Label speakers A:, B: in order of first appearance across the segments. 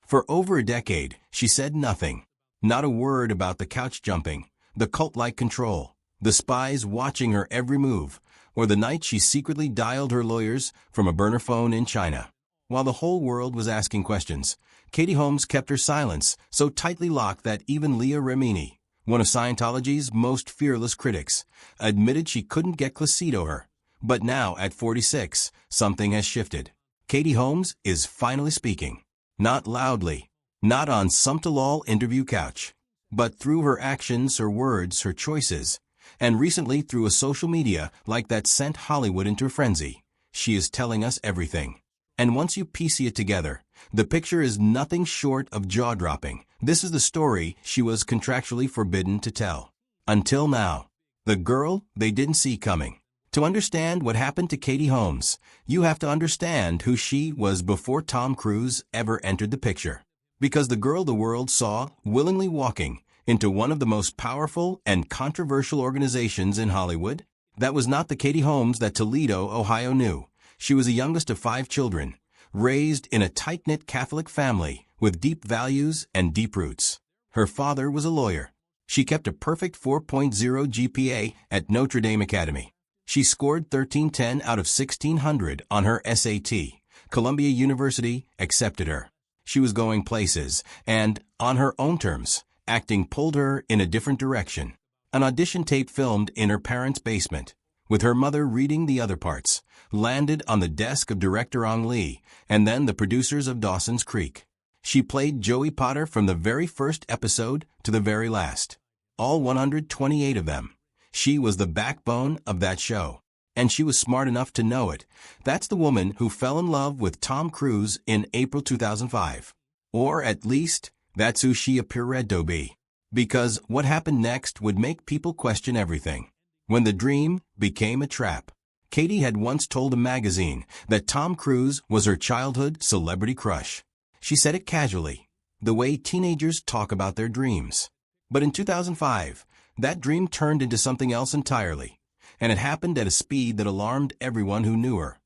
A: For over a decade, she said nothing. Not a word about the couch jumping, the cult-like control, the spies watching her every move, or the night she secretly dialed her lawyers from a burner phone in China. While the whole world was asking questions, Katie Holmes kept her silence so tightly locked that even Leah Remini, one of Scientology's most fearless critics, admitted she couldn't get close to her. But now, at 46, something has shifted. Katie Holmes is finally speaking. Not loudly, not on some tell-all interview couch, but through her actions, her words, her choices, and recently through a social media like that sent Hollywood into a frenzy. She is telling us everything. And once you piece it together, the picture is nothing short of jaw-dropping. This is the story she was contractually forbidden to tell. Until now. The girl they didn't see coming. To understand what happened to Katie Holmes, you have to understand who she was before Tom Cruise ever entered the picture. Because the girl the world saw willingly walking into one of the most powerful and controversial organizations in Hollywood, that was not the Katie Holmes that Toledo, Ohio knew. She was the youngest of 5 children, raised in a tight-knit Catholic family with deep values and deep roots. Her father was a lawyer. She kept a perfect 4.0 GPA at Notre Dame Academy. She scored 1310 out of 1600 on her SAT. Columbia University accepted her. She was going places, and, on her own terms, acting pulled her in a different direction. An audition tape filmed in her parents' basement, with her mother reading the other parts, landed on the desk of director Ong Lee, and then the producers of Dawson's Creek. She played Joey Potter from the very first episode to the very last. All 128 of them. She was the backbone of that show. And she was smart enough to know it. That's the woman who fell in love with Tom Cruise in April 2005. Or at least, that's who she appeared to be. Because what happened next would make people question everything. When the dream became a trap. Katie had once told a magazine that Tom Cruise was her childhood celebrity crush. She said it casually, the way teenagers talk about their dreams. But in 2005, that dream turned into something else entirely, and it happened at a speed that alarmed everyone who knew her.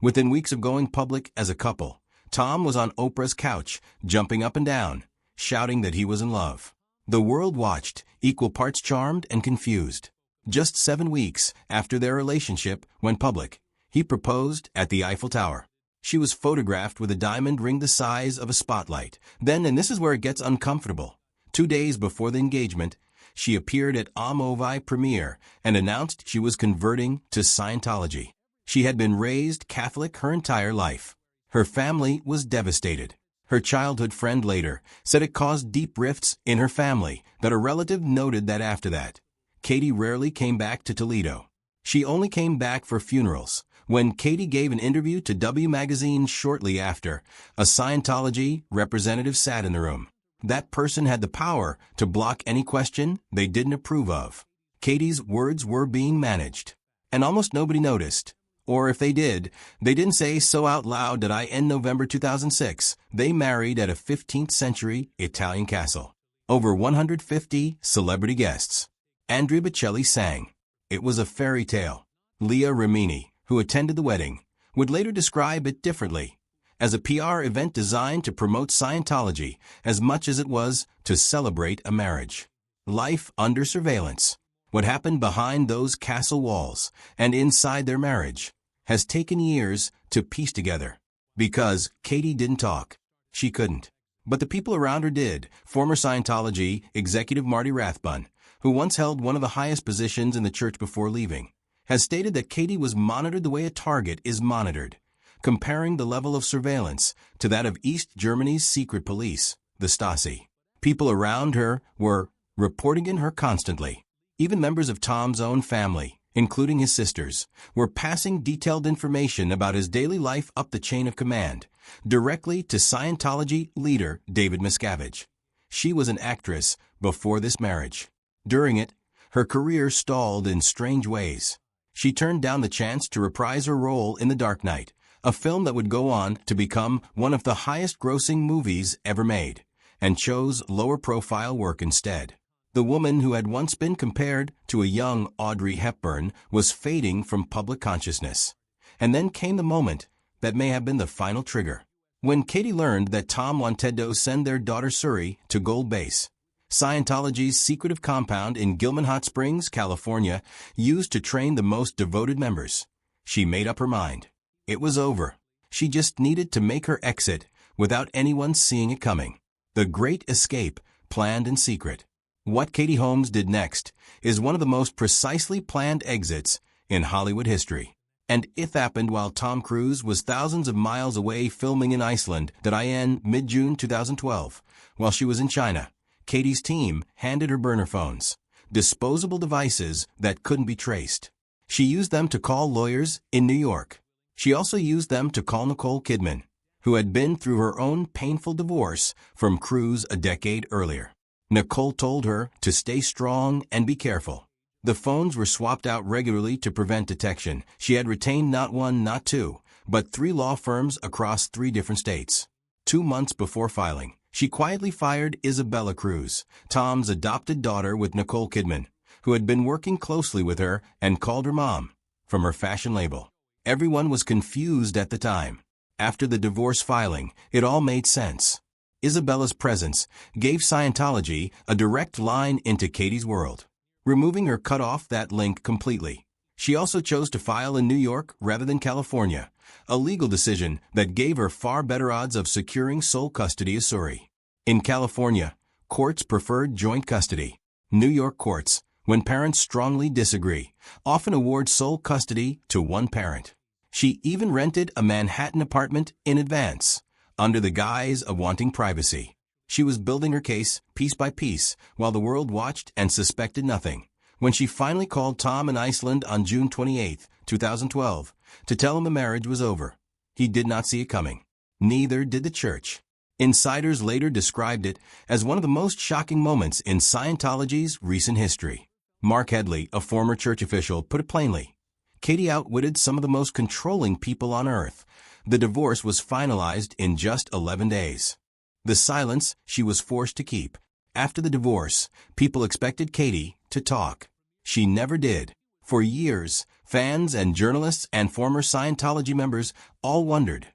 A: Within weeks of going public as a couple, Tom was on Oprah's couch, jumping up and down, shouting that he was in love. The world watched, equal parts charmed and confused. Just 7 weeks after their relationship went public, he proposed at the Eiffel Tower. She was photographed with a diamond ring the size of a spotlight. Then, and this is where it gets uncomfortable, 2 days before the engagement, she appeared at Amovi premiere and announced she was converting to Scientology. She had been raised Catholic her entire life. Her family was devastated. Her childhood friend later said it caused deep rifts in her family, that a relative noted that after that, Katie rarely came back to Toledo. She only came back for funerals. When Katie gave an interview to W Magazine shortly after, a Scientology representative sat in the room. That person had the power to block any question they didn't approve of. Katie's words were being managed, and almost nobody noticed. Or if they did, they didn't say so out loud that in November 2006, they married at a 15th century Italian castle. Over 150 celebrity guests. Andrea Bocelli sang. It was a fairy tale. Leah Remini, who attended the wedding, would later describe it differently, as a PR event designed to promote Scientology as much as it was to celebrate a marriage. Life under surveillance. What happened behind those castle walls and inside their marriage has taken years to piece together. Because Katie didn't talk. She couldn't. But the people around her did. Former Scientology executive Marty Rathbun, who once held one of the highest positions in the church before leaving, has stated that Katie was monitored the way a target is monitored, comparing the level of surveillance to that of East Germany's secret police, the Stasi. People around her were reporting in her constantly. Even members of Tom's own family, including his sisters, were passing detailed information about his daily life up the chain of command, directly to Scientology leader David Miscavige. She was an actress before this marriage. During it, her career stalled in strange ways. She turned down the chance to reprise her role in The Dark Knight, a film that would go on to become one of the highest-grossing movies ever made, and chose lower-profile work instead. The woman who had once been compared to a young Audrey Hepburn was fading from public consciousness. And then came the moment that may have been the final trigger. When Katie learned that Tom wanted to send their daughter Suri to Gold Base, Scientology's secretive compound in Gilman Hot Springs, California, used to train the most devoted members, she made up her mind. It was over. She just needed to make her exit without anyone seeing it coming. The Great Escape, planned in secret. What Katie Holmes did next is one of the most precisely planned exits in Hollywood history. And it happened while Tom Cruise was thousands of miles away filming in Iceland, in mid-June 2012. While she was in China, Katie's team handed her burner phones, disposable devices that couldn't be traced. She used them to call lawyers in New York. She also used them to call Nicole Kidman, who had been through her own painful divorce from Cruise a decade earlier. Nicole told her to stay strong and be careful. The phones were swapped out regularly to prevent detection. She had retained not one, not two, but 3 law firms across 3 different states. 2 months before filing, she quietly fired Isabella Cruz, Tom's adopted daughter with Nicole Kidman, who had been working closely with her and called her mom, from her fashion label. Everyone was confused at the time. After the divorce filing, it all made sense. Isabella's presence gave Scientology a direct line into Katie's world. Removing her cut off that link completely. She also chose to file in New York rather than California, a legal decision that gave her far better odds of securing sole custody of Suri. In California, courts preferred joint custody. New York courts, when parents strongly disagree, often award sole custody to one parent. She even rented a Manhattan apartment in advance, under the guise of wanting privacy. She was building her case piece by piece while the world watched and suspected nothing. When she finally called Tom in Iceland on June 28, 2012, to tell him the marriage was over, he did not see it coming. Neither did the church. Insiders later described it as one of the most shocking moments in Scientology's recent history. Mark Headley, a former church official, put it plainly. Katie outwitted some of the most controlling people on earth. The divorce was finalized in just 11 days. The silence she was forced to keep. After the divorce, people expected Katie to talk. She never did. For years, fans and journalists and former Scientology members all wondered,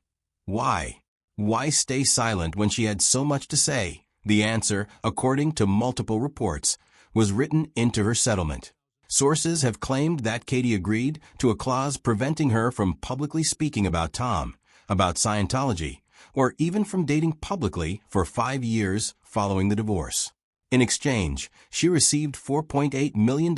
A: why? Why stay silent when she had so much to say? The answer, according to multiple reports, was written into her settlement. Sources have claimed that Katie agreed to a clause preventing her from publicly speaking about Tom, about Scientology, or even from dating publicly for 5 years following the divorce. In exchange, she received $4.8 million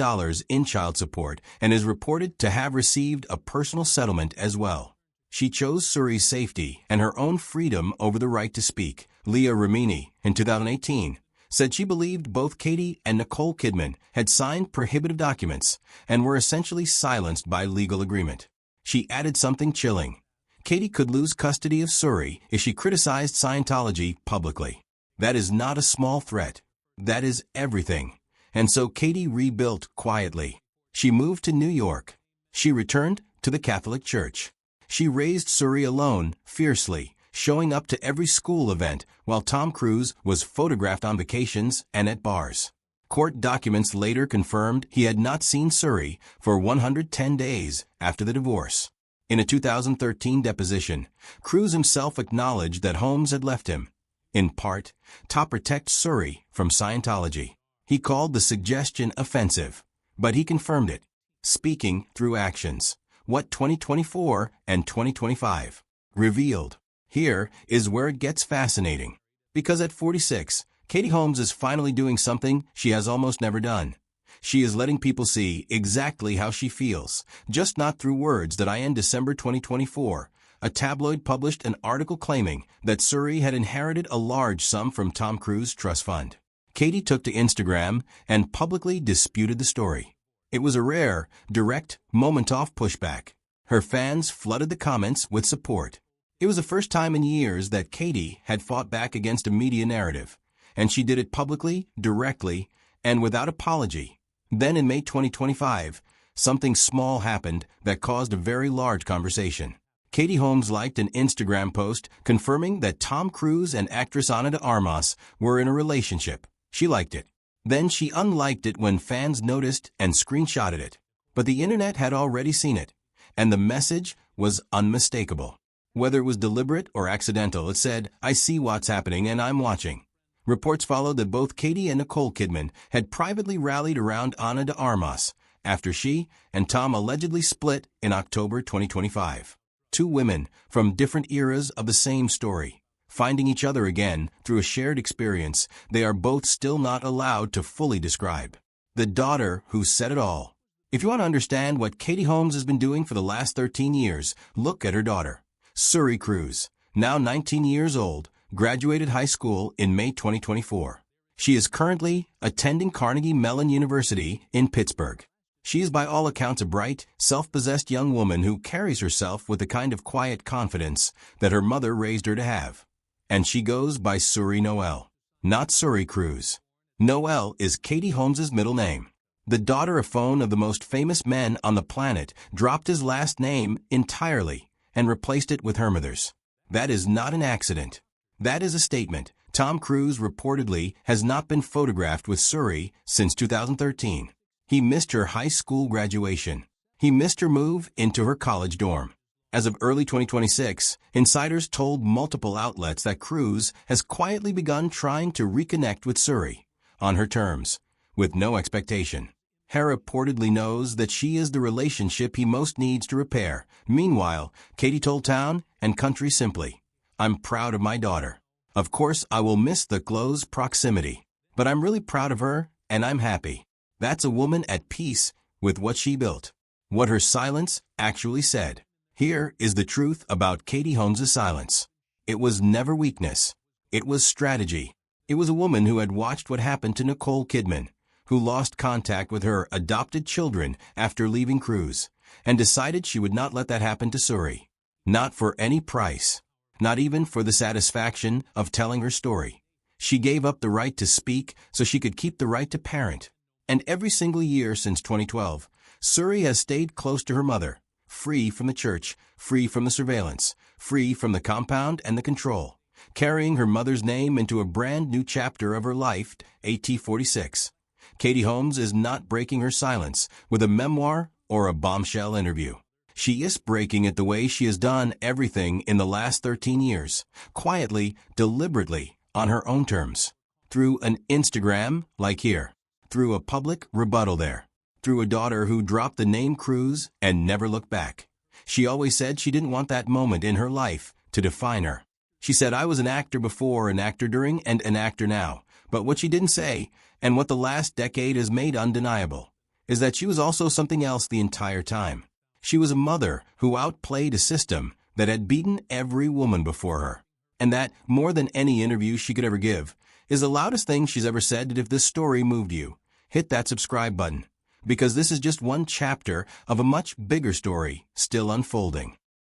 A: in child support and is reported to have received a personal settlement as well. She chose Suri's safety and her own freedom over the right to speak. Leah Remini, in 2018, said she believed both Katie and Nicole Kidman had signed prohibitive documents and were essentially silenced by legal agreement. She added something chilling. Katie could lose custody of Suri if she criticized Scientology publicly. That is not a small threat. That is everything. And so Katie rebuilt quietly. She moved to New York. She returned to the Catholic Church. She raised Suri alone, fiercely, showing up to every school event while Tom Cruise was photographed on vacations and at bars. Court documents later confirmed he had not seen Suri for 110 days after the divorce. In a 2013 deposition, Cruise himself acknowledged that Holmes had left him, in part, to protect Suri from Scientology. He called the suggestion offensive, but he confirmed it, speaking through actions. What 2024 and 2025 revealed. Here is where it gets fascinating. Because at 46, Katie Holmes is finally doing something she has almost never done. She is letting people see exactly how she feels, just not through words. In December 2024, a tabloid published an article claiming that Suri had inherited a large sum from Tom Cruise's trust fund. Katie took to Instagram and publicly disputed the story. It was a rare, direct, moment-off pushback. Her fans flooded the comments with support. It was the first time in years that Katie had fought back against a media narrative, and she did it publicly, directly, and without apology. Then in May 2025, something small happened that caused a very large conversation. Katie Holmes liked an Instagram post confirming that Tom Cruise and actress Ana de Armas were in a relationship. She liked it. Then she unliked it when fans noticed and screenshotted it. But the internet had already seen it, and the message was unmistakable. Whether it was deliberate or accidental, it said, "I see what's happening and I'm watching." Reports followed that both Katie and Nicole Kidman had privately rallied around Ana de Armas after she and Tom allegedly split in October 2025. Two women from different eras of the same story, finding each other again through a shared experience they are both still not allowed to fully describe. The daughter who said it all. If you want to understand what Katie Holmes has been doing for the last 13 years, look at her daughter. Suri Cruz, now 19 years old, graduated high school in May 2024. She is currently attending Carnegie Mellon University in Pittsburgh. She is by all accounts a bright, self-possessed young woman who carries herself with the kind of quiet confidence that her mother raised her to have. And she goes by Suri Noel, not Suri Cruz. Noel is Katie Holmes' middle name. The daughter of one of the most famous men on the planet dropped his last name entirely and replaced it with her mother's. That is not an accident. That is a statement. Tom Cruise reportedly has not been photographed with Suri since 2013. He missed her high school graduation. He missed her move into her college dorm. As of early 2026, insiders told multiple outlets that Cruise has quietly begun trying to reconnect with Suri, on her terms, with no expectation. He reportedly knows that she is the relationship he most needs to repair. Meanwhile, Katie told Town and Country simply, "I'm proud of my daughter. Of course, I will miss the close proximity, but I'm really proud of her and I'm happy." That's a woman at peace with what she built. What her silence actually said. Here is the truth about Katie Holmes' silence. It was never weakness. It was strategy. It was a woman who had watched what happened to Nicole Kidman, who lost contact with her adopted children after leaving Cruise, and decided she would not let that happen to Suri. Not for any price. Not even for the satisfaction of telling her story. She gave up the right to speak so she could keep the right to parent. And every single year since 2012, Suri has stayed close to her mother, free from the church, free from the surveillance, free from the compound and the control, carrying her mother's name into a brand new chapter of her life, AT46. Katie Holmes is not breaking her silence with a memoir or a bombshell interview. She is breaking it the way she has done everything in the last 13 years, quietly, deliberately, on her own terms. Through an Instagram, like here. Through a public rebuttal there. Through a daughter who dropped the name Cruise and never looked back. She always said she didn't want that moment in her life to define her. She said, "I was an actor before, an actor during, and an actor now." But what she didn't say, and what the last decade has made undeniable, is that she was also something else the entire time. She was a mother who outplayed a system that had beaten every woman before her. And that, more than any interview she could ever give, is the loudest thing she's ever said. That if this story moved you, hit that subscribe button, because this is just one chapter of a much bigger story still unfolding.